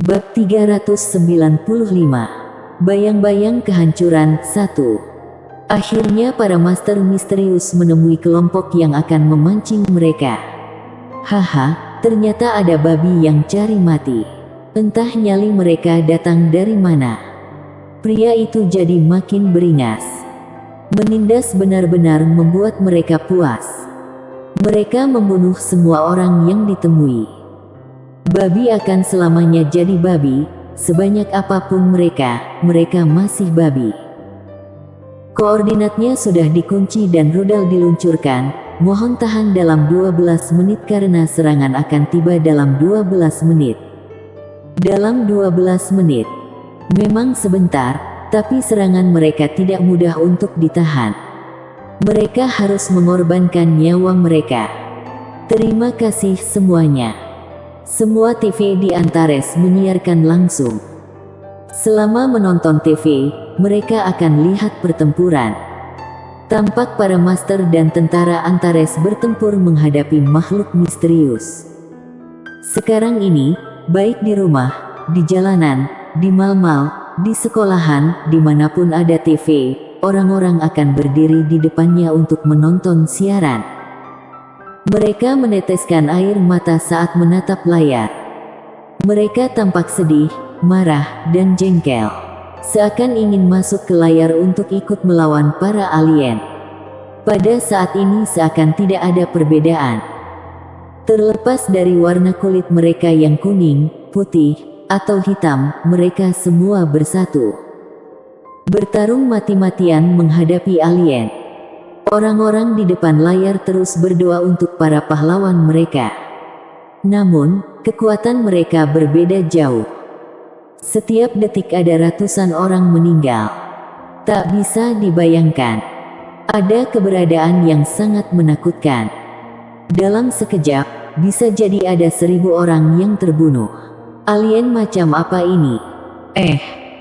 Bab 395. Bayang-bayang kehancuran 1. Akhirnya para master misterius menemui kelompok yang akan memancing mereka. Haha, ternyata ada babi yang cari mati. Entah nyali mereka datang dari mana. Pria itu jadi makin beringas. Menindas benar-benar membuat mereka puas. Mereka membunuh semua orang yang ditemui. Babi akan selamanya jadi babi, sebanyak apapun mereka masih babi. Koordinatnya sudah dikunci dan rudal diluncurkan, mohon tahan dalam 12 menit karena serangan akan tiba dalam 12 menit. Dalam 12 menit. Memang sebentar, tapi serangan mereka tidak mudah untuk ditahan. Mereka harus mengorbankan nyawa mereka. Terima kasih semuanya. Semua TV di Antares menyiarkan langsung. Selama menonton TV, mereka akan lihat pertempuran. Tampak para master dan tentara Antares bertempur menghadapi makhluk misterius. Sekarang ini, baik di rumah, di jalanan, di mal-mal, di sekolahan, dimanapun ada TV, orang-orang akan berdiri di depannya untuk menonton siaran. Mereka meneteskan air mata saat menatap layar. Mereka tampak sedih, marah, dan jengkel. Seakan ingin masuk ke layar untuk ikut melawan para alien. Pada saat ini seakan tidak ada perbedaan. Terlepas dari warna kulit mereka yang kuning, putih, atau hitam, mereka semua bersatu. Bertarung mati-matian menghadapi alien. Orang-orang di depan layar terus berdoa untuk para pahlawan mereka. Namun, kekuatan mereka berbeda jauh. Setiap detik ada ratusan orang meninggal. Tak bisa dibayangkan. Ada keberadaan yang sangat menakutkan. Dalam sekejap, bisa jadi ada 1000 orang yang terbunuh. Alien macam apa ini?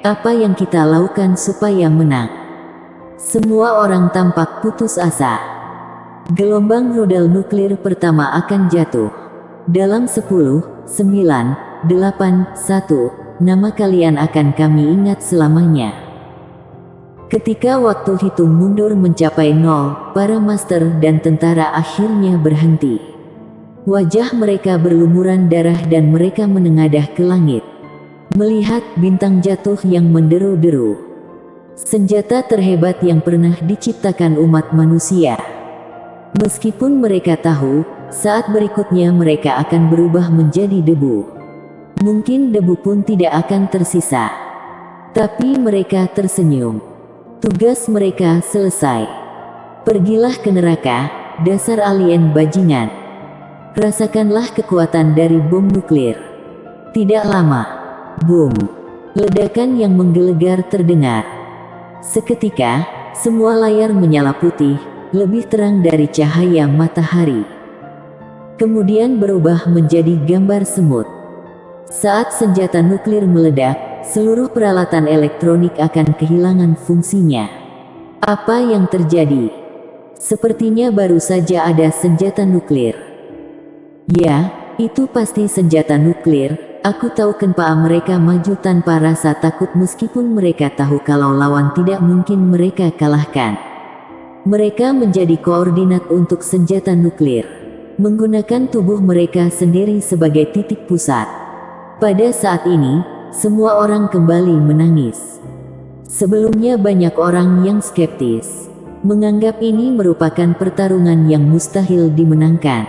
Apa yang kita lakukan supaya menang? Semua orang tampak putus asa. Gelombang rudal nuklir pertama akan jatuh. Dalam 10, 9, 8, 1, nama kalian akan kami ingat selamanya. Ketika waktu hitung mundur mencapai 0, para master dan tentara akhirnya berhenti. Wajah mereka berlumuran darah dan mereka menengadah ke langit. Melihat bintang jatuh yang menderu-deru. Senjata terhebat yang pernah diciptakan umat manusia. Meskipun mereka tahu, saat berikutnya mereka akan berubah menjadi debu. Mungkin debu pun tidak akan tersisa. Tapi mereka tersenyum. Tugas mereka selesai. Pergilah ke neraka, dasar alien bajingan. Rasakanlah kekuatan dari bom nuklir. Tidak lama. Boom. Ledakan yang menggelegar terdengar. Seketika, semua layar menyala putih, lebih terang dari cahaya matahari. Kemudian berubah menjadi gambar semut. Saat senjata nuklir meledak, seluruh peralatan elektronik akan kehilangan fungsinya. Apa yang terjadi? Sepertinya baru saja ada senjata nuklir. Ya, itu pasti senjata nuklir. Aku tahu kenapa mereka maju tanpa rasa takut meskipun mereka tahu kalau lawan tidak mungkin mereka kalahkan. Mereka menjadi koordinat untuk senjata nuklir. Menggunakan tubuh mereka sendiri sebagai titik pusat. Pada saat ini, semua orang kembali menangis. Sebelumnya banyak orang yang skeptis. Menganggap ini merupakan pertarungan yang mustahil dimenangkan.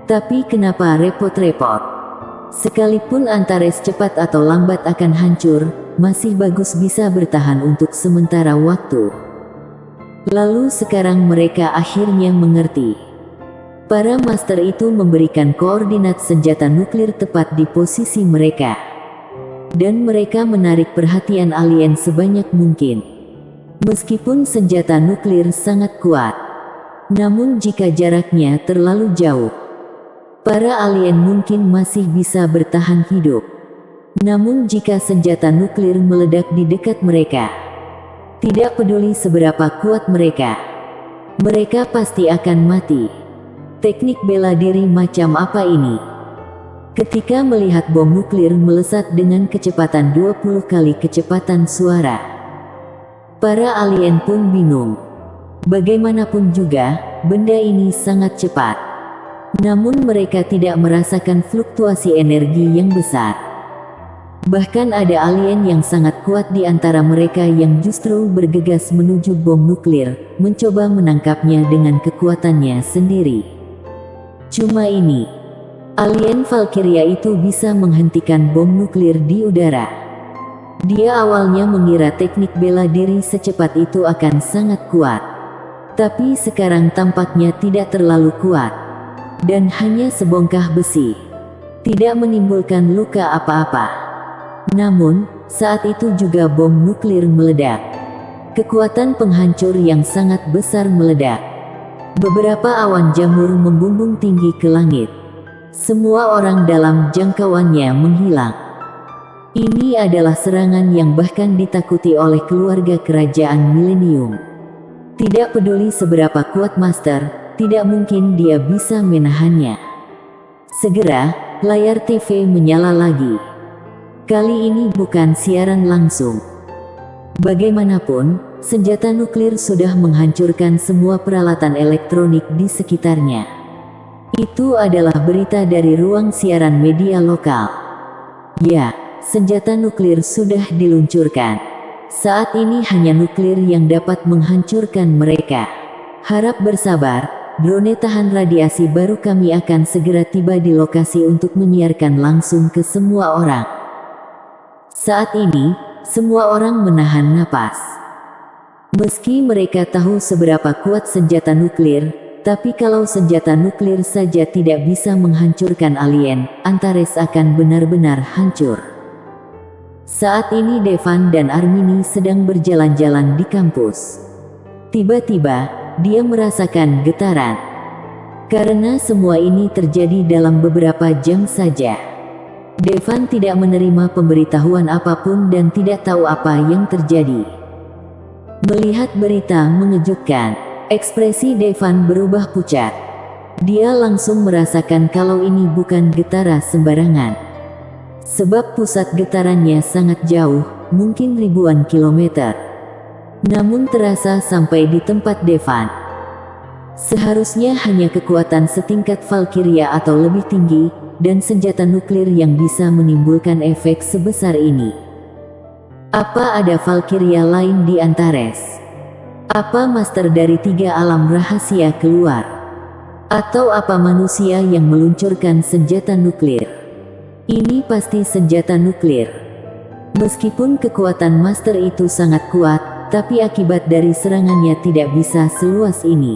Tapi kenapa repot-repot? Sekalipun Antares cepat atau lambat akan hancur, masih bagus bisa bertahan untuk sementara waktu. Lalu sekarang mereka akhirnya mengerti. Para master itu memberikan koordinat senjata nuklir tepat di posisi mereka. Dan mereka menarik perhatian alien sebanyak mungkin. Meskipun senjata nuklir sangat kuat. Namun jika jaraknya terlalu jauh, para alien mungkin masih bisa bertahan hidup. Namun jika senjata nuklir meledak di dekat mereka, tidak peduli seberapa kuat mereka pasti akan mati. Teknik bela diri macam apa ini? Ketika melihat bom nuklir melesat dengan kecepatan 20 kali kecepatan suara, para alien pun bingung. Bagaimanapun juga, benda ini sangat cepat. Namun mereka tidak merasakan fluktuasi energi yang besar. Bahkan ada alien yang sangat kuat di antara mereka yang justru bergegas menuju bom nuklir, mencoba menangkapnya dengan kekuatannya sendiri. Cuma ini, alien Valkyria itu bisa menghentikan bom nuklir di udara. Dia awalnya mengira teknik bela diri secepat itu akan sangat kuat. Tapi sekarang tampaknya tidak terlalu kuat. Dan hanya sebongkah besi. Tidak menimbulkan luka apa-apa. Namun, saat itu juga bom nuklir meledak. Kekuatan penghancur yang sangat besar meledak. Beberapa awan jamur membumbung tinggi ke langit. Semua orang dalam jangkauannya menghilang. Ini adalah serangan yang bahkan ditakuti oleh keluarga kerajaan milenium. Tidak peduli seberapa kuat Master, tidak mungkin dia bisa menahannya. Segera, layar TV menyala lagi. Kali ini bukan siaran langsung. Bagaimanapun, senjata nuklir sudah menghancurkan semua peralatan elektronik di sekitarnya. Itu adalah berita dari ruang siaran media lokal. Ya, senjata nuklir sudah diluncurkan. Saat ini hanya nuklir yang dapat menghancurkan mereka. Harap bersabar, drone tahan radiasi baru kami akan segera tiba di lokasi untuk menyiarkan langsung ke semua orang. Saat ini, semua orang menahan napas. Meski mereka tahu seberapa kuat senjata nuklir, tapi kalau senjata nuklir saja tidak bisa menghancurkan alien, Antares akan benar-benar hancur. Saat ini Devan dan Armini sedang berjalan-jalan di kampus. Tiba-tiba, dia merasakan getaran. Karena semua ini terjadi dalam beberapa jam saja. Devan tidak menerima pemberitahuan apapun dan tidak tahu apa yang terjadi. Melihat berita mengejutkan, ekspresi Devan berubah pucat. Dia langsung merasakan kalau ini bukan getaran sembarangan. Sebab pusat getarannya sangat jauh, mungkin ribuan kilometer. Namun terasa sampai di tempat Devan. Seharusnya hanya kekuatan setingkat Valkyria atau lebih tinggi, dan senjata nuklir yang bisa menimbulkan efek sebesar ini. Apa ada Valkyria lain di Antares? Apa master dari 3 alam rahasia keluar? Atau apa manusia yang meluncurkan senjata nuklir? Ini pasti senjata nuklir. Meskipun kekuatan master itu sangat kuat, tapi akibat dari serangannya tidak bisa seluas ini.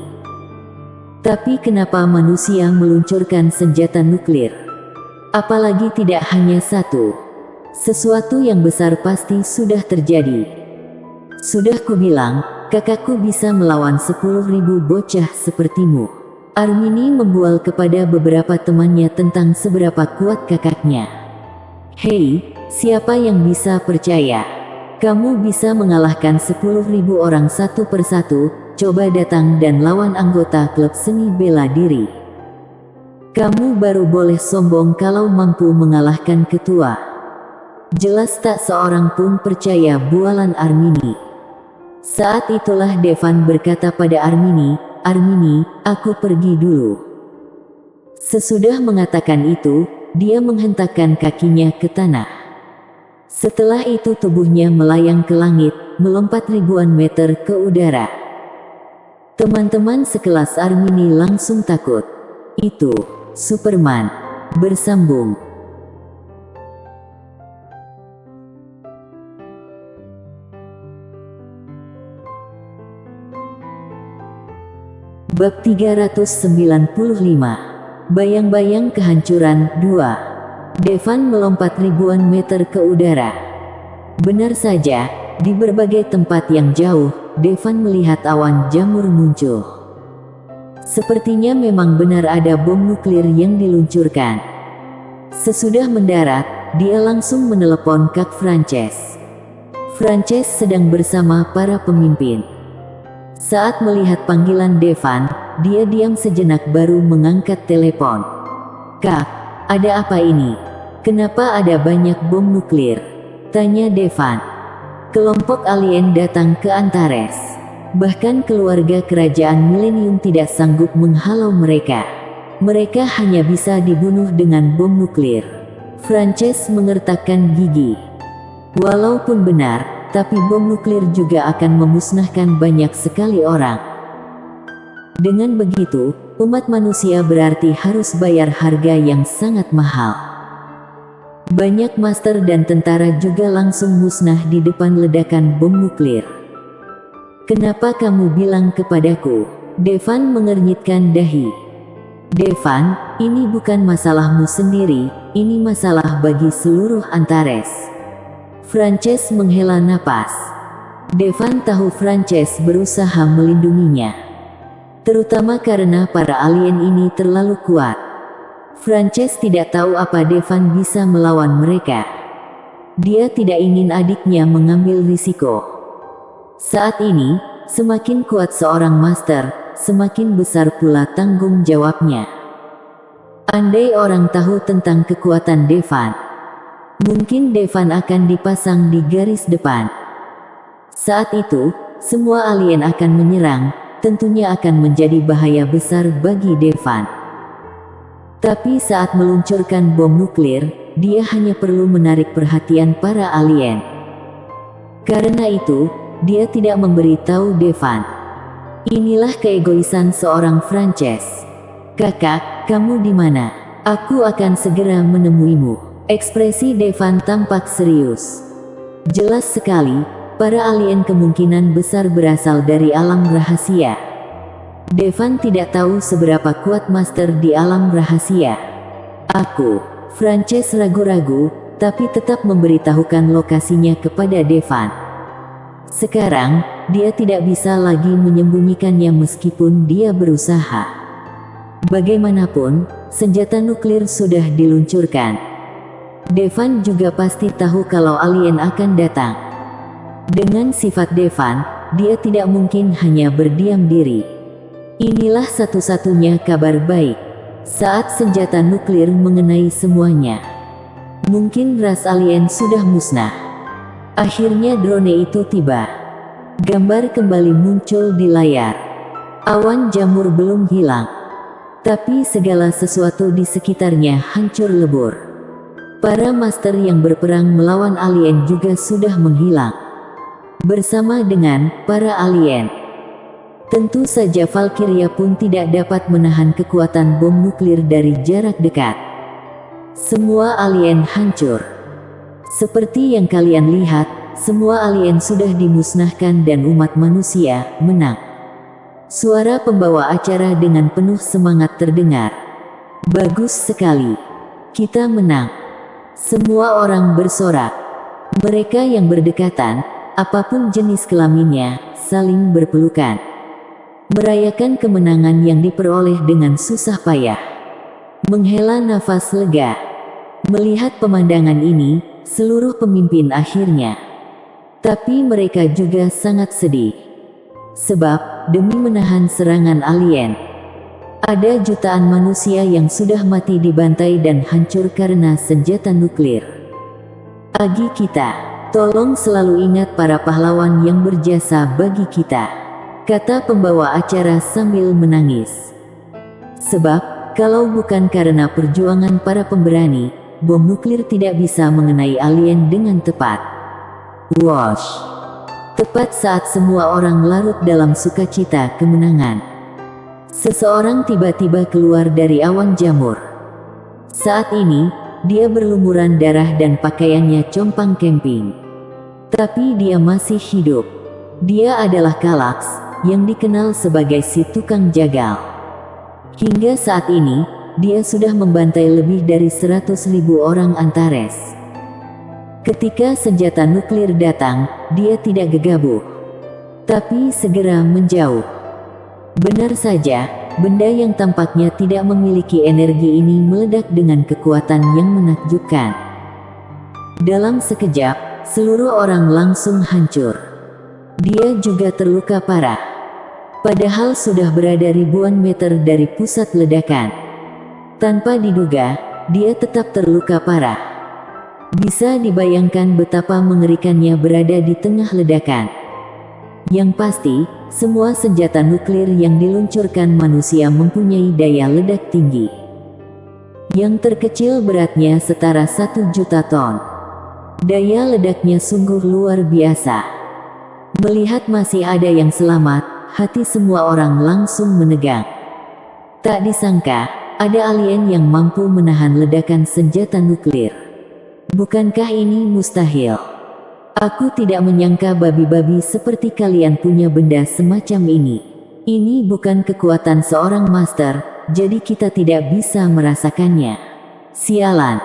Tapi kenapa manusia meluncurkan senjata nuklir? Apalagi tidak hanya satu. Sesuatu yang besar pasti sudah terjadi. Sudah kubilang, kakakku bisa melawan 10.000 bocah sepertimu. Armini membual kepada beberapa temannya tentang seberapa kuat kakaknya. Hei, siapa yang bisa percaya? Kamu bisa mengalahkan 10.000 orang satu persatu, coba datang dan lawan anggota klub seni bela diri. Kamu baru boleh sombong kalau mampu mengalahkan ketua. Jelas tak seorang pun percaya bualan Armini. Saat itulah Devan berkata pada Armini, "Armini, aku pergi dulu." Sesudah mengatakan itu, dia menghentakkan kakinya ke tanah. Setelah itu tubuhnya melayang ke langit, melompat ribuan meter ke udara. Teman-teman sekelas Armini langsung takut. Itu Superman. Bersambung. Bab 395. Bayang-bayang kehancuran 2. Devan melompat ribuan meter ke udara. Benar saja, di berbagai tempat yang jauh, Devan melihat awan jamur muncul. Sepertinya memang benar ada bom nuklir yang diluncurkan. Sesudah mendarat, dia langsung menelepon Kak Frances. Frances sedang bersama para pemimpin. Saat melihat panggilan Devan, dia diam sejenak baru mengangkat telepon. "Kak, Ada apa ini? Kenapa ada banyak bom nuklir? Tanya Devan. Kelompok alien datang ke Antares. Bahkan keluarga kerajaan Millennium tidak sanggup menghalau mereka. Mereka hanya bisa dibunuh dengan bom nuklir. Frances mengertakkan gigi. Walaupun benar, tapi bom nuklir juga akan memusnahkan banyak sekali orang. Dengan begitu, umat manusia berarti harus bayar harga yang sangat mahal. Banyak master dan tentara juga langsung musnah di depan ledakan bom nuklir. Kenapa kamu bilang kepadaku? Devan mengernyitkan dahi. Devan, ini bukan masalahmu sendiri, ini masalah bagi seluruh Antares. Frances menghela napas. Devan tahu Frances berusaha melindunginya. Terutama karena para alien ini terlalu kuat. Frances tidak tahu apa Devan bisa melawan mereka. Dia tidak ingin adiknya mengambil risiko. Saat ini, semakin kuat seorang master, semakin besar pula tanggung jawabnya. Andai orang tahu tentang kekuatan Devan, mungkin Devan akan dipasang di garis depan. Saat itu, semua alien akan menyerang, tentunya akan menjadi bahaya besar bagi Devan. Tapi saat meluncurkan bom nuklir, dia hanya perlu menarik perhatian para alien. Karena itu, dia tidak memberitahu Devan. Inilah keegoisan seorang Frances. Kakak, kamu di mana? Aku akan segera menemuimu. Ekspresi Devan tampak serius. Jelas sekali, para alien kemungkinan besar berasal dari alam rahasia. Devan tidak tahu seberapa kuat master di alam rahasia. Frances ragu-ragu, tapi tetap memberitahukan lokasinya kepada Devan. Sekarang, dia tidak bisa lagi menyembunyikannya meskipun dia berusaha. Bagaimanapun, senjata nuklir sudah diluncurkan. Devan juga pasti tahu kalau alien akan datang. Dengan sifat Devan, dia tidak mungkin hanya berdiam diri. Inilah satu-satunya kabar baik. Saat senjata nuklir mengenai semuanya, mungkin ras alien sudah musnah. Akhirnya drone itu tiba. Gambar kembali muncul di layar. Awan jamur belum hilang, tapi segala sesuatu di sekitarnya hancur lebur. Para master yang berperang melawan alien juga sudah menghilang. Bersama dengan para alien. Tentu saja Valkyria pun tidak dapat menahan kekuatan bom nuklir dari jarak dekat. Semua alien hancur. Seperti yang kalian lihat, semua alien sudah dimusnahkan dan umat manusia menang. Suara pembawa acara dengan penuh semangat terdengar. Bagus sekali. Kita menang. Semua orang bersorak. Mereka yang berdekatan, apapun jenis kelaminnya, saling berpelukan. Merayakan kemenangan yang diperoleh dengan susah payah. Menghela nafas lega. Melihat pemandangan ini, seluruh pemimpin akhirnya. Tapi mereka juga sangat sedih. Sebab, demi menahan serangan alien, ada jutaan manusia yang sudah mati dibantai dan hancur karena senjata nuklir. Agi kita, tolong selalu ingat para pahlawan yang berjasa bagi kita, kata pembawa acara sambil menangis. Sebab, kalau bukan karena perjuangan para pemberani, bom nuklir tidak bisa mengenai alien dengan tepat. Wosh! Tepat saat semua orang larut dalam sukacita kemenangan, seseorang tiba-tiba keluar dari awan jamur. Saat ini, dia berlumuran darah dan pakaiannya compang camping. Tapi dia masih hidup. Dia adalah Kallax, yang dikenal sebagai si tukang jagal. Hingga saat ini, dia sudah membantai lebih dari 100.000 orang Antares. Ketika senjata nuklir datang, dia tidak gegabah, tapi segera menjauh. Benar saja, benda yang tampaknya tidak memiliki energi ini meledak dengan kekuatan yang menakjubkan. Dalam sekejap, seluruh orang langsung hancur. Dia juga terluka parah. Padahal sudah berada ribuan meter dari pusat ledakan. Tanpa diduga, dia tetap terluka parah. Bisa dibayangkan betapa mengerikannya berada di tengah ledakan. Yang pasti, semua senjata nuklir yang diluncurkan manusia mempunyai daya ledak tinggi. Yang terkecil beratnya setara 1 juta ton. Daya ledaknya sungguh luar biasa. Melihat masih ada yang selamat, hati semua orang langsung menegang. Tak disangka, ada alien yang mampu menahan ledakan senjata nuklir. Bukankah ini mustahil? Aku tidak menyangka babi-babi seperti kalian punya benda semacam ini. Ini bukan kekuatan seorang master, jadi kita tidak bisa merasakannya. Sialan.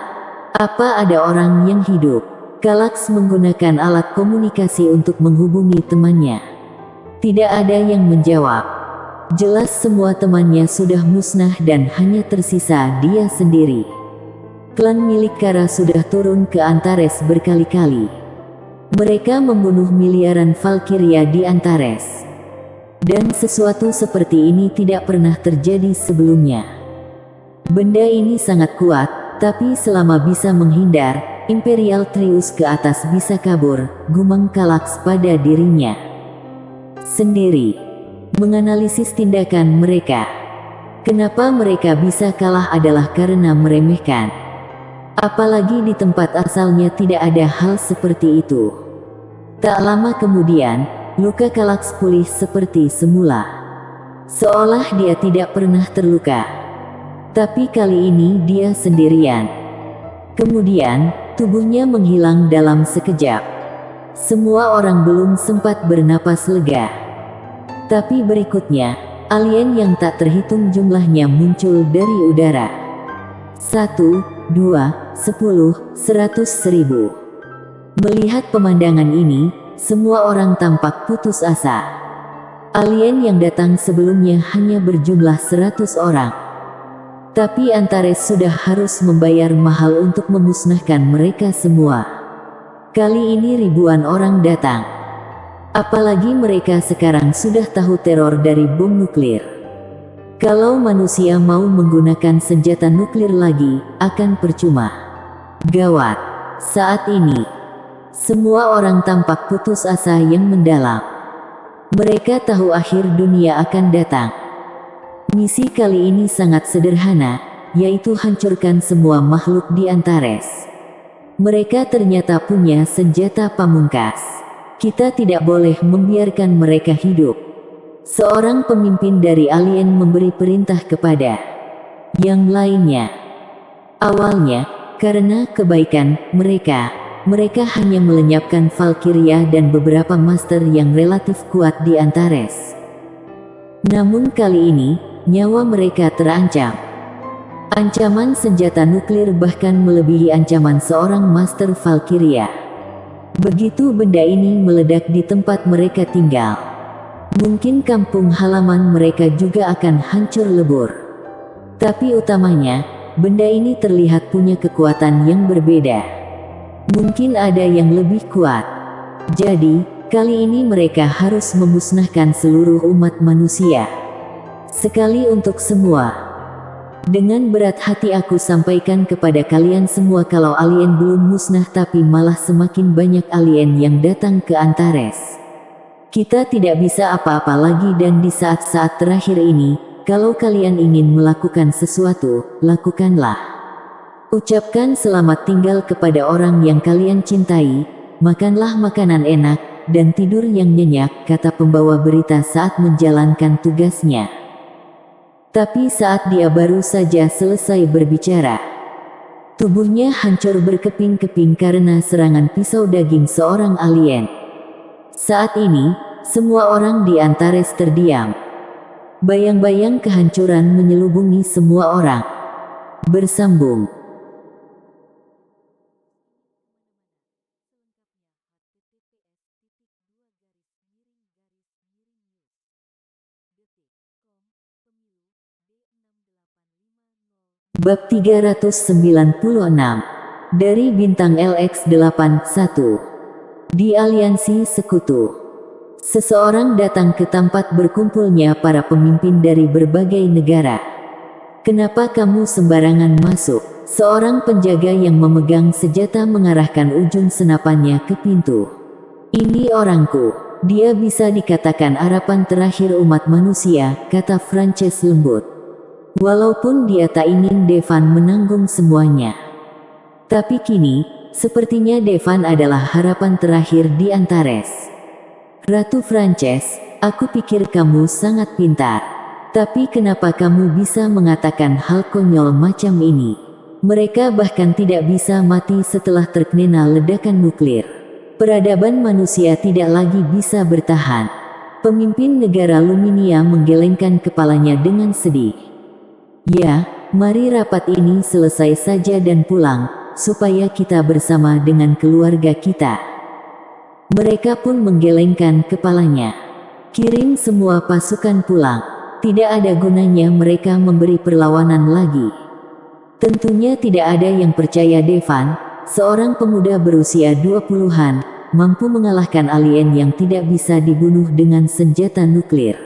Apa ada orang yang hidup? Kallax menggunakan alat komunikasi untuk menghubungi temannya. Tidak ada yang menjawab. Jelas semua temannya sudah musnah dan hanya tersisa dia sendiri. Klan milik Kara sudah turun ke Antares berkali-kali. Mereka membunuh miliaran Valkyria di Antares. Dan sesuatu seperti ini tidak pernah terjadi sebelumnya. Benda ini sangat kuat, tapi selama bisa menghindar, Imperial Trius ke atas bisa kabur, gumam Kallax pada dirinya sendiri. Menganalisis tindakan mereka. Kenapa mereka bisa kalah adalah karena meremehkan. Apalagi di tempat asalnya tidak ada hal seperti itu. Tak lama kemudian, luka Kallax pulih seperti semula. Seolah dia tidak pernah terluka. Tapi kali ini dia sendirian. Kemudian, tubuhnya menghilang dalam sekejap. Semua orang belum sempat bernapas lega. Tapi berikutnya, alien yang tak terhitung jumlahnya muncul dari udara. 1, 2, 10, 100, 1000. Melihat pemandangan ini, semua orang tampak putus asa. Alien yang datang sebelumnya hanya berjumlah 100 orang. Tapi Antares sudah harus membayar mahal untuk memusnahkan mereka semua. Kali ini ribuan orang datang. Apalagi mereka sekarang sudah tahu teror dari bom nuklir. Kalau manusia mau menggunakan senjata nuklir lagi, akan percuma. Gawat. Saat ini, semua orang tampak putus asa yang mendalam. Mereka tahu akhir dunia akan datang. Misi kali ini sangat sederhana, yaitu hancurkan semua makhluk di Antares. Mereka ternyata punya senjata pamungkas. Kita tidak boleh membiarkan mereka hidup. Seorang pemimpin dari alien memberi perintah kepada yang lainnya. Awalnya, karena kebaikan mereka hanya melenyapkan Valkyria dan beberapa master yang relatif kuat di Antares. Namun kali ini, nyawa mereka terancam. Ancaman senjata nuklir bahkan melebihi ancaman seorang master Valkyria. Begitu benda ini meledak di tempat mereka tinggal, mungkin kampung halaman mereka juga akan hancur lebur. Tapi utamanya, benda ini terlihat punya kekuatan yang berbeda. Mungkin ada yang lebih kuat. Jadi, kali ini mereka harus memusnahkan seluruh umat manusia. Sekali untuk semua. Dengan berat hati aku sampaikan kepada kalian semua kalau alien belum musnah tapi malah semakin banyak alien yang datang ke Antares. Kita tidak bisa apa-apa lagi dan di saat-saat terakhir ini, kalau kalian ingin melakukan sesuatu, lakukanlah. Ucapkan selamat tinggal kepada orang yang kalian cintai, makanlah makanan enak, dan tidur yang nyenyak, kata pembawa berita saat menjalankan tugasnya. Tapi saat dia baru saja selesai berbicara, tubuhnya hancur berkeping-keping karena serangan pisau daging seorang alien. Saat ini, semua orang di Antares terdiam. Bayang-bayang kehancuran menyelubungi semua orang. Bersambung. Bab 396. Dari Bintang LX81. Di Aliansi Sekutu. Seseorang datang ke tempat berkumpulnya para pemimpin dari berbagai negara. Kenapa kamu sembarangan masuk? seorang penjaga yang memegang senjata mengarahkan ujung senapannya ke pintu. "Ini orangku. Dia bisa dikatakan harapan terakhir umat manusia," kata Frances lembut. Walaupun dia tak ingin Devan menanggung semuanya. Tapi kini, sepertinya Devan adalah harapan terakhir di Antares. "Ratu Frances, aku pikir kamu sangat pintar. Tapi kenapa kamu bisa mengatakan hal konyol macam ini? Mereka bahkan tidak bisa mati setelah terkena ledakan nuklir. Peradaban manusia tidak lagi bisa bertahan." Pemimpin negara Luminia menggelengkan kepalanya dengan sedih. "Ya, mari rapat ini selesai saja dan pulang, supaya kita bersama dengan keluarga kita." Mereka pun menggelengkan kepalanya. "Kirim semua pasukan pulang. Tidak ada gunanya mereka memberi perlawanan lagi." Tentunya tidak ada yang percaya Devan, seorang pemuda berusia 20-an, mampu mengalahkan alien yang tidak bisa dibunuh dengan senjata nuklir.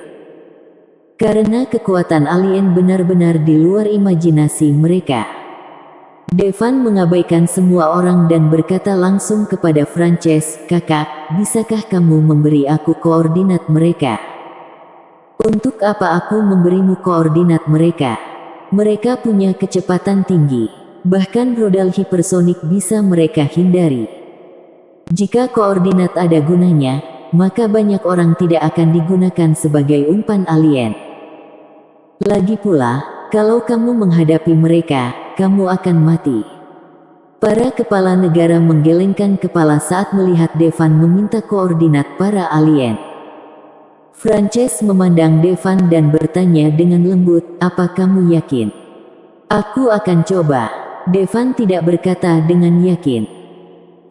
Karena kekuatan alien benar-benar di luar imajinasi mereka. Devan mengabaikan semua orang dan berkata langsung kepada Frances, "Kakak, bisakah kamu memberi aku koordinat mereka?" "Untuk apa aku memberimu koordinat mereka? Mereka punya kecepatan tinggi. Bahkan rudal hipersonik bisa mereka hindari. Jika koordinat ada gunanya, maka banyak orang tidak akan digunakan sebagai umpan alien. Lagi pula, kalau kamu menghadapi mereka, kamu akan mati." Para kepala negara menggelengkan kepala saat melihat Devan meminta koordinat para alien. Frances memandang Devan dan bertanya dengan lembut, "Apa kamu yakin?" "Aku akan coba." Devan tidak berkata dengan yakin.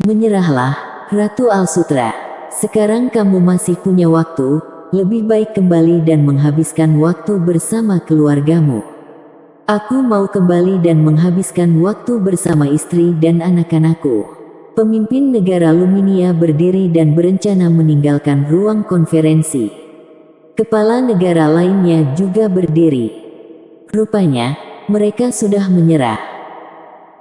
"Menyerahlah, Ratu Alsutra. Sekarang kamu masih punya waktu, lebih baik kembali dan menghabiskan waktu bersama keluargamu." "Aku mau kembali dan menghabiskan waktu bersama istri dan anak-anakku." Pemimpin negara Luminia berdiri dan berencana meninggalkan ruang konferensi. Kepala negara lainnya juga berdiri. Rupanya, mereka sudah menyerah.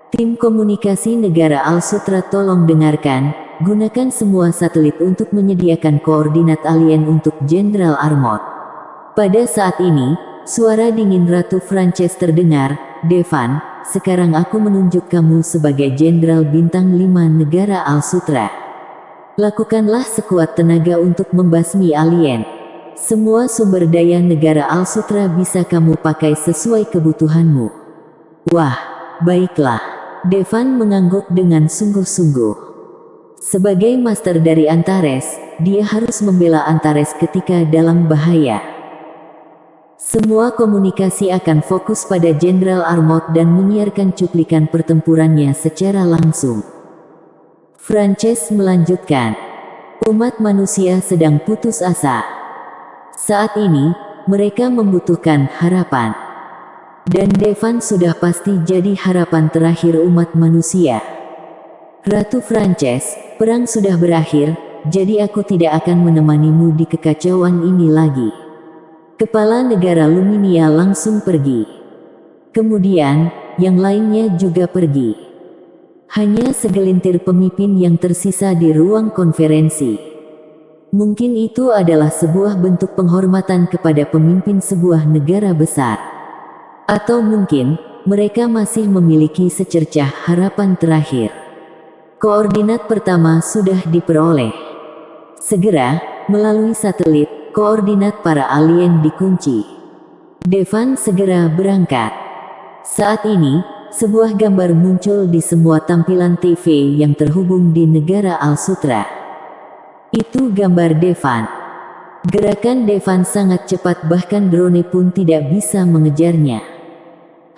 "Tim komunikasi negara Alsutra, tolong dengarkan, gunakan semua satelit untuk menyediakan koordinat alien untuk Jenderal Armot." Pada saat ini, suara dingin Ratu Frances terdengar, "Devan, sekarang aku menunjuk kamu sebagai Jenderal Bintang 5 negara Alsutra. Lakukanlah sekuat tenaga untuk membasmi alien. Semua sumber daya negara Alsutra bisa kamu pakai sesuai kebutuhanmu." "Wah, baiklah." Devan mengangguk dengan sungguh-sungguh. Sebagai master dari Antares, dia harus membela Antares ketika dalam bahaya. Semua komunikasi akan fokus pada Jenderal Armot dan menyiarkan cuplikan pertempurannya secara langsung. Frances melanjutkan, "Umat manusia sedang putus asa. Saat ini, mereka membutuhkan harapan. Dan Devan sudah pasti jadi harapan terakhir umat manusia. Ratu Frances, perang sudah berakhir, jadi aku tidak akan menemanimu di kekacauan ini lagi." Kepala negara Luminia langsung pergi. Kemudian, yang lainnya juga pergi. Hanya segelintir pemimpin yang tersisa di ruang konferensi. Mungkin itu adalah sebuah bentuk penghormatan kepada pemimpin sebuah negara besar. Atau mungkin, mereka masih memiliki secercah harapan terakhir. Koordinat pertama sudah diperoleh. Segera, melalui satelit, koordinat para alien dikunci. Devan segera berangkat. Saat ini, sebuah gambar muncul di semua tampilan TV yang terhubung di negara Alsutra. Itu gambar Devan. Gerakan Devan sangat cepat, bahkan drone pun tidak bisa mengejarnya.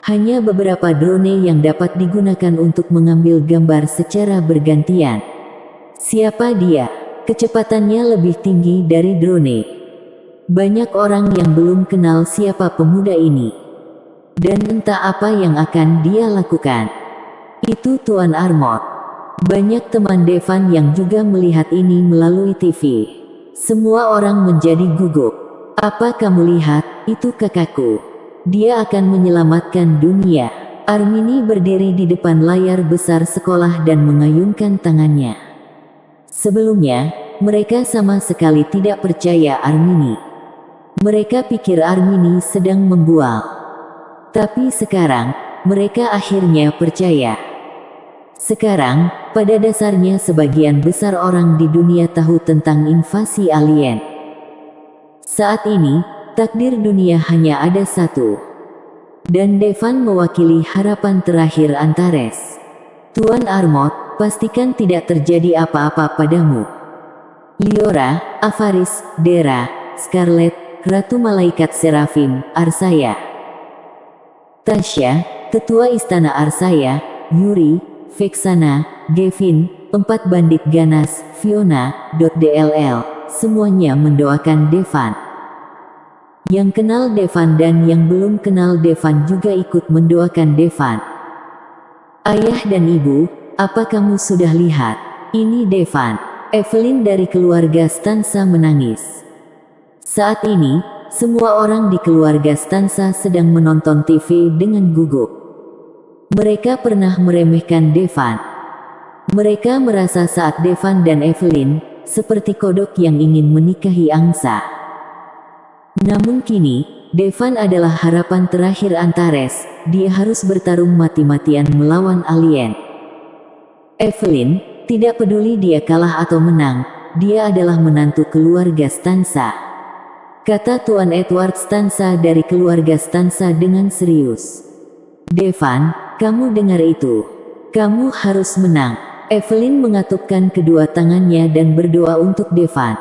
Hanya beberapa drone yang dapat digunakan untuk mengambil gambar secara bergantian. Siapa dia? Kecepatannya lebih tinggi dari drone. Banyak orang yang belum kenal siapa pemuda ini. Dan entah apa yang akan dia lakukan. Itu Tuan Armot. Banyak teman Devan yang juga melihat ini melalui TV. Semua orang menjadi gugup. "Apa kamu lihat? Itu kakakku. Dia akan menyelamatkan dunia." Armini berdiri di depan layar besar sekolah dan mengayunkan tangannya. Sebelumnya, mereka sama sekali tidak percaya Armini. Mereka pikir Armini sedang membual. Tapi sekarang, mereka akhirnya percaya. Sekarang, pada dasarnya sebagian besar orang di dunia tahu tentang invasi alien. Saat ini, takdir dunia hanya ada satu. Dan Devan mewakili harapan terakhir Antares. Tuan Armot, pastikan tidak terjadi apa-apa padamu. Liora, Avaris, Dera, Scarlet, Ratu Malaikat Serafim, Arsaya. Tasya, Tetua Istana Arsaya, Yuri, Vexana, Gavin, 4 bandit ganas, Fiona, DLL, semuanya mendoakan Devan. Yang kenal Devan dan yang belum kenal Devan juga ikut mendoakan Devan. Ayah dan ibu, apa kamu sudah lihat? Ini Devan. Evelyn dari keluarga Stansa menangis. Saat ini, semua orang di keluarga Stansa sedang menonton TV dengan gugup. Mereka pernah meremehkan Devan. Mereka merasa saat Devan dan Evelyn, seperti kodok yang ingin menikahi angsa. Namun kini, Devan adalah harapan terakhir Antares, dia harus bertarung mati-matian melawan alien. Evelyn, tidak peduli dia kalah atau menang, dia adalah menantu keluarga Stansa. Kata Tuan Edward Stansa dari keluarga Stansa dengan serius. Devan, kamu dengar itu. Kamu harus menang. Evelyn mengatupkan kedua tangannya dan berdoa untuk Devan.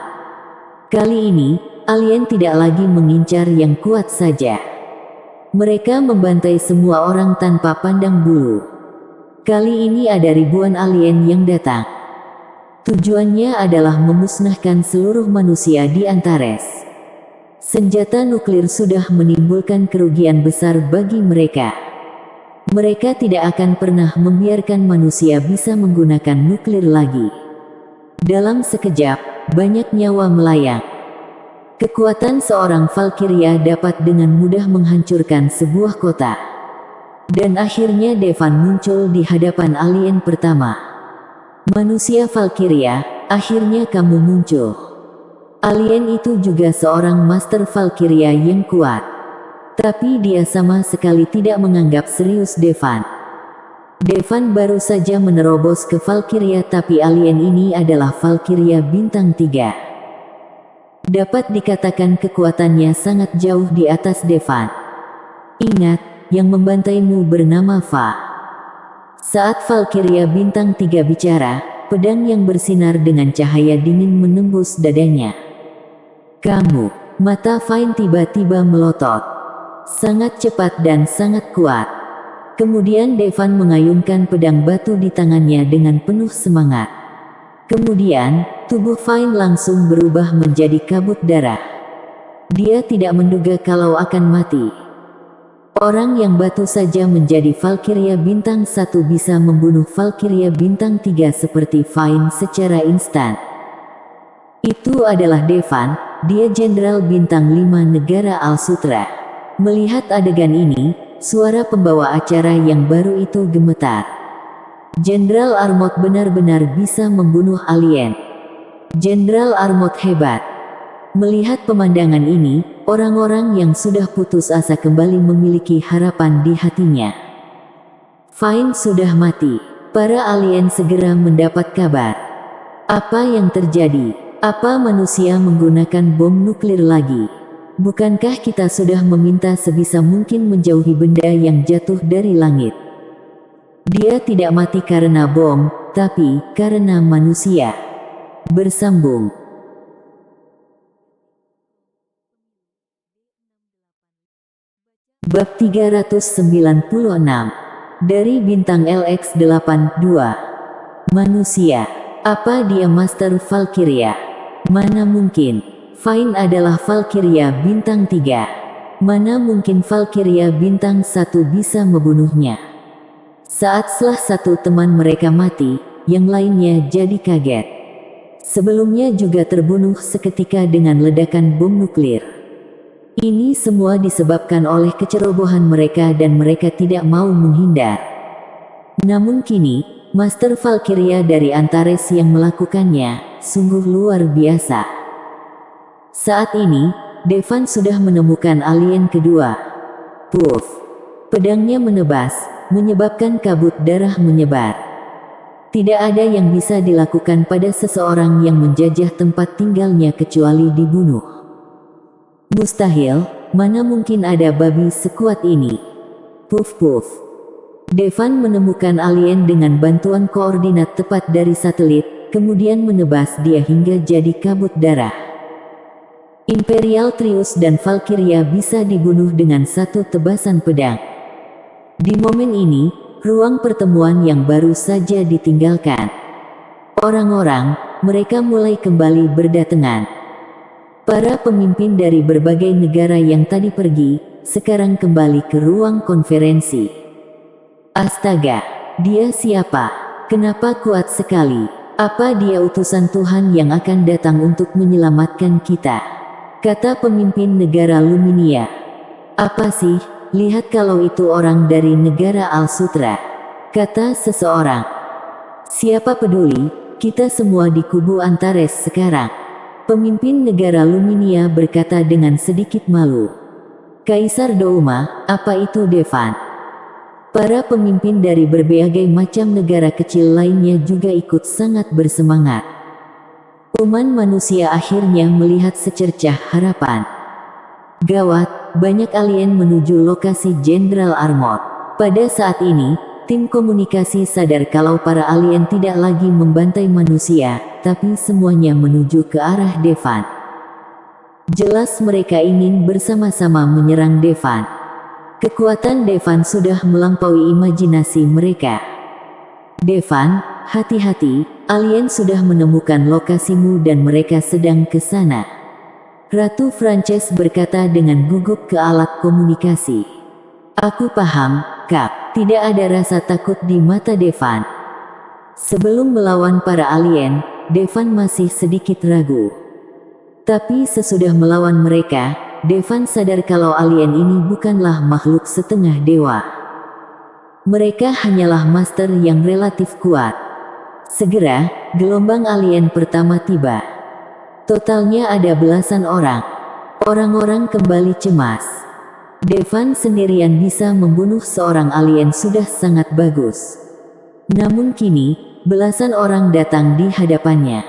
Kali ini, alien tidak lagi mengincar yang kuat saja. Mereka membantai semua orang tanpa pandang bulu. Kali ini ada ribuan alien yang datang. Tujuannya adalah memusnahkan seluruh manusia di Antares. Senjata nuklir sudah menimbulkan kerugian besar bagi mereka. Mereka tidak akan pernah membiarkan manusia bisa menggunakan nuklir lagi. Dalam sekejap, banyak nyawa melayang. Kekuatan seorang Valkyria dapat dengan mudah menghancurkan sebuah kota. Dan akhirnya Devan muncul di hadapan alien pertama. Manusia Valkyria, akhirnya kamu muncul. Alien itu juga seorang Master Valkyria yang kuat. Tapi dia sama sekali tidak menganggap serius Devan. Devan baru saja menerobos ke Valkyria tapi alien ini adalah Valkyria bintang 3. Dapat dikatakan kekuatannya sangat jauh di atas Devan. Ingat, yang membantaimu bernama Va. Saat Valkyria bintang 3 bicara, pedang yang bersinar dengan cahaya dingin menembus dadanya. Kamu, mata Vine tiba-tiba melotot. Sangat cepat dan sangat kuat. Kemudian Devan mengayunkan pedang batu di tangannya dengan penuh semangat. Kemudian, tubuh Vine langsung berubah menjadi kabut darah. Dia tidak menduga kalau akan mati. Orang yang batu saja menjadi Valkyria bintang 1 bisa membunuh Valkyria bintang 3 seperti Vine secara instan. Itu adalah Devan, dia Jenderal bintang 5 negara Al-Sutra. Melihat adegan ini, suara pembawa acara yang baru itu gemetar. Jenderal Armot benar-benar bisa membunuh alien. Jenderal Armot hebat. Melihat pemandangan ini, orang-orang yang sudah putus asa kembali memiliki harapan di hatinya. Vine sudah mati. Para alien segera mendapat kabar. Apa yang terjadi? Apa manusia menggunakan bom nuklir lagi? Bukankah kita sudah meminta sebisa mungkin menjauhi benda yang jatuh dari langit? Dia tidak mati karena bom, tapi karena manusia. Bersambung. Bab 396. Dari bintang LX82. Manusia. Apa dia Master Valkyria? Mana mungkin. Vine adalah Valkyria bintang 3. Mana mungkin Valkyria bintang 1 bisa membunuhnya? Saat salah satu teman mereka mati, yang lainnya jadi kaget. Sebelumnya juga terbunuh seketika dengan ledakan bom nuklir. Ini semua disebabkan oleh kecerobohan mereka dan mereka tidak mau menghindar. Namun kini, Master Valkyria dari Antares yang melakukannya, sungguh luar biasa. Saat ini, Devan sudah menemukan alien kedua. Puff! Pedangnya menebas, menyebabkan kabut darah menyebar. Tidak ada yang bisa dilakukan pada seseorang yang menjajah tempat tinggalnya kecuali dibunuh. Mustahil, mana mungkin ada babi sekuat ini. Puff puff. Devan menemukan alien dengan bantuan koordinat tepat dari satelit, kemudian menebas dia hingga jadi kabut darah. Imperial Trius dan Valkyria bisa dibunuh dengan satu tebasan pedang. Di momen ini, ruang pertemuan yang baru saja ditinggalkan. Orang-orang, mereka mulai kembali berdatangan. Para pemimpin dari berbagai negara yang tadi pergi, sekarang kembali ke ruang konferensi. Astaga, dia siapa? Kenapa kuat sekali? Apa dia utusan Tuhan yang akan datang untuk menyelamatkan kita? Kata pemimpin negara Luminia. Apa sih? Lihat kalau itu orang dari negara Al-Sutra. Kata seseorang. Siapa peduli, kita semua di kubu Antares sekarang. Pemimpin negara Luminia berkata dengan sedikit malu. Kaisar Douma, apa itu Devan? Para pemimpin dari berbagai macam negara kecil lainnya juga ikut sangat bersemangat. Umat manusia akhirnya melihat secercah harapan. Gawat, banyak alien menuju lokasi Jenderal Armor. Pada saat ini, tim komunikasi sadar kalau para alien tidak lagi membantai manusia, tapi semuanya menuju ke arah Devan. Jelas mereka ingin bersama-sama menyerang Devan. Kekuatan Devan sudah melampaui imajinasi mereka. Devan, hati-hati, alien sudah menemukan lokasimu dan mereka sedang ke sana. Ratu Frances berkata dengan gugup ke alat komunikasi. Aku paham, Kap, tidak ada rasa takut di mata Devan. Sebelum melawan para alien, Devan masih sedikit ragu. Tapi sesudah melawan mereka, Devan sadar kalau alien ini bukanlah makhluk setengah dewa. Mereka hanyalah master yang relatif kuat. Segera, gelombang alien pertama tiba. Totalnya ada belasan orang. Orang-orang kembali cemas. Devan sendirian bisa membunuh seorang alien sudah sangat bagus. Namun kini, belasan orang datang di hadapannya.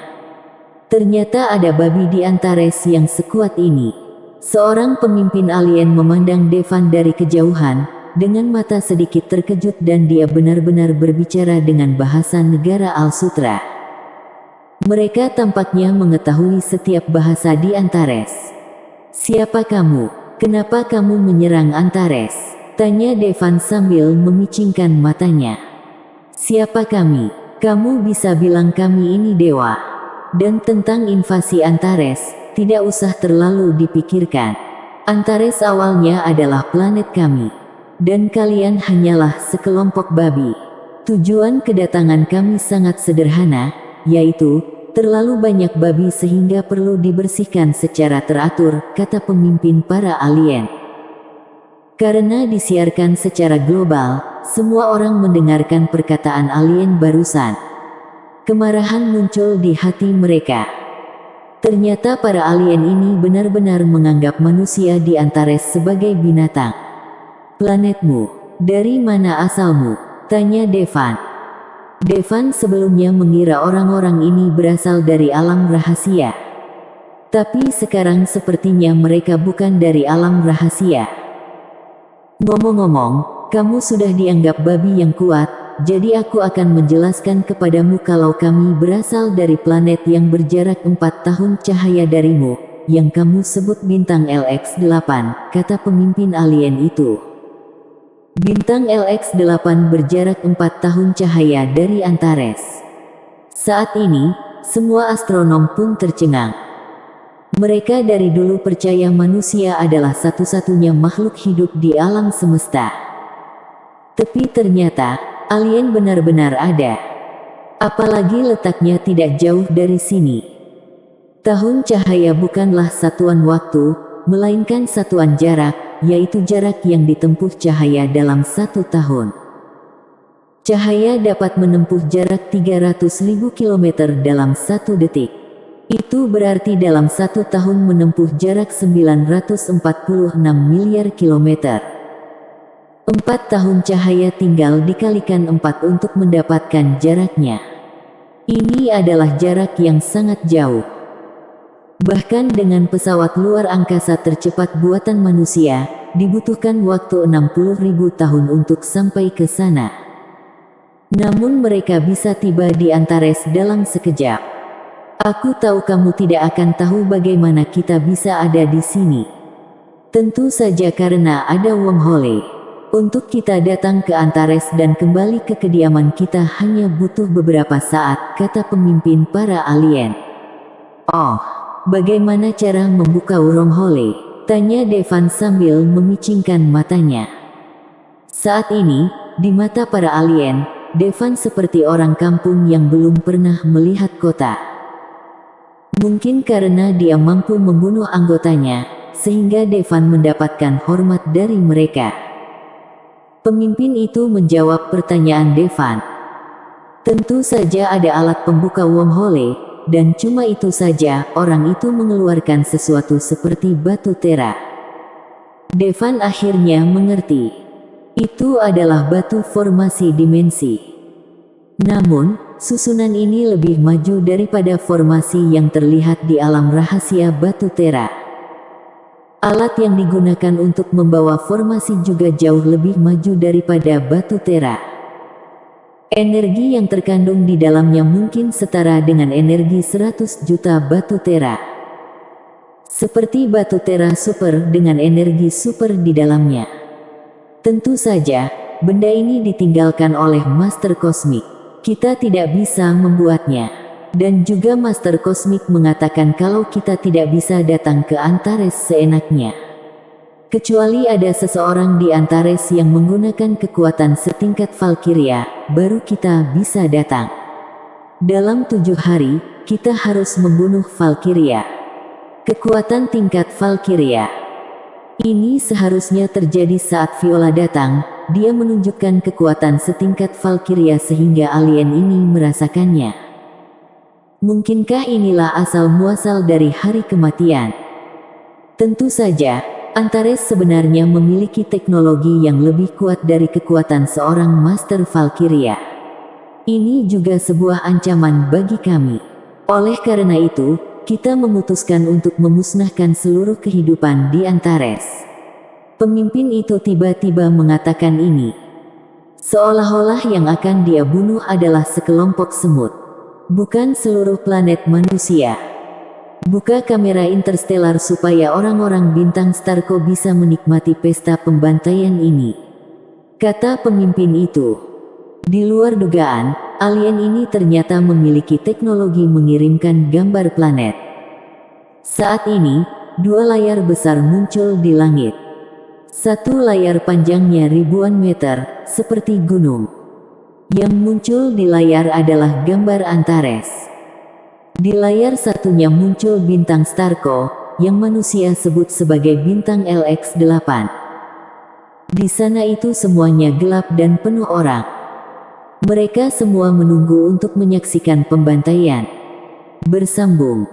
Ternyata ada babi di Antares yang sekuat ini. Seorang pemimpin alien memandang Devan dari kejauhan, dengan mata sedikit terkejut dan dia benar-benar berbicara dengan bahasa negara Al-Sutra. Mereka tampaknya mengetahui setiap bahasa di Antares. Siapa kamu? Kenapa kamu menyerang Antares? Tanya Devan sambil memicingkan matanya. Siapa kami? Kamu bisa bilang kami ini dewa. Dan tentang invasi Antares, tidak usah terlalu dipikirkan. Antares awalnya adalah planet kami. Dan kalian hanyalah sekelompok babi. Tujuan kedatangan kami sangat sederhana, yaitu, terlalu banyak babi sehingga perlu dibersihkan secara teratur, kata pemimpin para alien. Karena disiarkan secara global, semua orang mendengarkan perkataan alien barusan. Kemarahan muncul di hati mereka. Ternyata para alien ini benar-benar menganggap manusia di Antares sebagai binatang. Planetmu, dari mana asalmu? Tanya Devan. Devan sebelumnya mengira orang-orang ini berasal dari alam rahasia. Tapi sekarang sepertinya mereka bukan dari alam rahasia. Ngomong-ngomong, kamu sudah dianggap babi yang kuat, jadi aku akan menjelaskan kepadamu kalau kami berasal dari planet yang berjarak 4 tahun cahaya darimu, yang kamu sebut bintang LX8, kata pemimpin alien itu. Bintang LX8 berjarak 4 tahun cahaya dari Antares. Saat ini, semua astronom pun tercengang. Mereka dari dulu percaya manusia adalah satu-satunya makhluk hidup di alam semesta. Tapi ternyata, alien benar-benar ada. Apalagi letaknya tidak jauh dari sini. Tahun cahaya bukanlah satuan waktu, melainkan satuan jarak, yaitu jarak yang ditempuh cahaya dalam 1 tahun. Cahaya dapat menempuh jarak 300.000 km dalam 1 detik. Itu berarti dalam 1 tahun menempuh jarak 946 miliar kilometer. 4 tahun cahaya tinggal dikalikan 4 untuk mendapatkan jaraknya. Ini adalah jarak yang sangat jauh. Bahkan dengan pesawat luar angkasa tercepat buatan manusia, dibutuhkan waktu 60.000 tahun untuk sampai ke sana. Namun mereka bisa tiba di Antares dalam sekejap. Aku tahu kamu tidak akan tahu bagaimana kita bisa ada di sini. Tentu saja karena ada wormhole. Untuk kita datang ke Antares dan kembali ke kediaman kita hanya butuh beberapa saat, kata pemimpin para alien. Oh, bagaimana cara membuka wormhole? Tanya Devan sambil memicingkan matanya. Saat ini, di mata para alien, Devan seperti orang kampung yang belum pernah melihat kota. Mungkin karena dia mampu membunuh anggotanya, sehingga Devan mendapatkan hormat dari mereka. Pemimpin itu menjawab pertanyaan Devan. Tentu saja ada alat pembuka wormhole, dan cuma itu saja orang itu mengeluarkan sesuatu seperti batu tera. Devan akhirnya mengerti. Itu adalah batu formasi dimensi. Namun, susunan ini lebih maju daripada formasi yang terlihat di alam rahasia batu tera. Alat yang digunakan untuk membawa formasi juga jauh lebih maju daripada batu tera. Energi yang terkandung di dalamnya mungkin setara dengan energi 100 juta batu tera. Seperti batu tera super dengan energi super di dalamnya. Tentu saja, benda ini ditinggalkan oleh Master Kosmik. Kita tidak bisa membuatnya. Dan juga Master Kosmik mengatakan kalau kita tidak bisa datang ke Antares seenaknya. Kecuali ada seseorang di Antares yang menggunakan kekuatan setingkat Valkyria, baru kita bisa datang. Dalam 7 hari, kita harus membunuh Valkyria. Kekuatan tingkat Valkyria. Ini seharusnya terjadi saat Viola datang, dia menunjukkan kekuatan setingkat Valkyria sehingga alien ini merasakannya. Mungkinkah inilah asal-muasal dari hari kematian? Tentu saja, Antares sebenarnya memiliki teknologi yang lebih kuat dari kekuatan seorang Master Valkyria. Ini juga sebuah ancaman bagi kami. Oleh karena itu, kita memutuskan untuk memusnahkan seluruh kehidupan di Antares. Pemimpin itu tiba-tiba mengatakan ini. Seolah-olah yang akan dia bunuh adalah sekelompok semut. Bukan seluruh planet manusia. Buka kamera interstellar supaya orang-orang bintang Starco bisa menikmati pesta pembantaian ini, kata pemimpin itu. Di luar dugaan, alien ini ternyata memiliki teknologi mengirimkan gambar planet. Saat ini, 2 layar besar muncul di langit. Satu layar panjangnya ribuan meter, seperti gunung. Yang muncul di layar adalah gambar Antares. Di layar satunya muncul bintang Starco, yang manusia sebut sebagai bintang LX8. Di sana itu semuanya gelap dan penuh orang. Mereka semua menunggu untuk menyaksikan pembantaian. Bersambung.